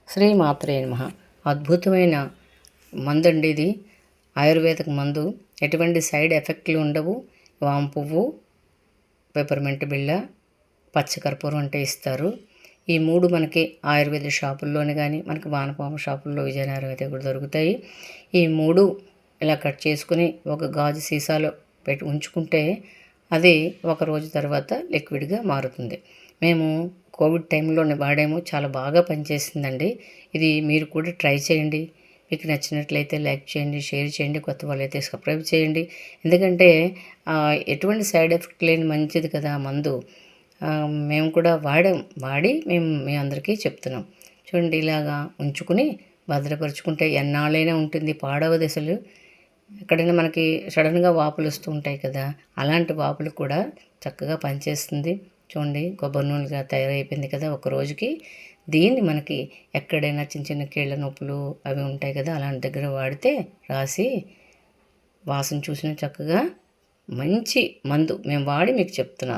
శ్రీ మాత్రే నమః. అద్భుతమైన మందు అండి ఇది. ఆయుర్వేదిక్ మందు. ఎటువంటి సైడ్ ఎఫెక్ట్లు ఉండవు. వాము పువ్వు, పెప్పర్మెంట్ బిళ్ళ, పచ్చకర్పూరం అంటే ఇస్తారు. ఈ 3 మనకి ఆయుర్వేద షాపుల్లోని కానీ, మనకి వానపాము షాపుల్లో విజయనగరం అయితే కూడా దొరుకుతాయి. ఈ 3 ఇలా కట్ చేసుకుని ఒక గాజు సీసాలో పెట్టి ఉంచుకుంటే అది ఒక రోజు తర్వాత లిక్విడ్గా మారుతుంది. మేము కోవిడ్ టైంలోనే వాడాము. చాలా బాగా పనిచేసిందండి. ఇది మీరు కూడా ట్రై చేయండి. మీకు నచ్చినట్లయితే లైక్ చేయండి, షేర్ చేయండి, కొత్త వాళ్ళైతే సబ్స్క్రైబ్ చేయండి. ఎందుకంటే ఎటువంటి సైడ్ ఎఫెక్ట్ లేని మంచిది కదా మందు. మేము కూడా వాడి మేము మీ అందరికీ చెప్తున్నాం. చూడండి, ఇలాగా ఉంచుకుని భద్రపరుచుకుంటే ఎన్నాళ్ళైనా ఉంటుంది, పాడవదు అసలు. ఎక్కడైనా మనకి సడన్గా వాపులు వస్తూ ఉంటాయి కదా, అలాంటి వాపులు కూడా చక్కగా పనిచేస్తుంది. చూడండి, కొబ్బరి నూనెగా తయారైపోయింది కదా ఒక రోజుకి. దీన్ని మనకి ఎక్కడైనా చిన్న చిన్న కీళ్ళ నొప్పులు అవి ఉంటాయి కదా, అలాంటి దగ్గర వాడితే రాసి వాసన చూసిన చక్కగా మంచి మందు మేము వాడి మీకు చెప్తున్నాను.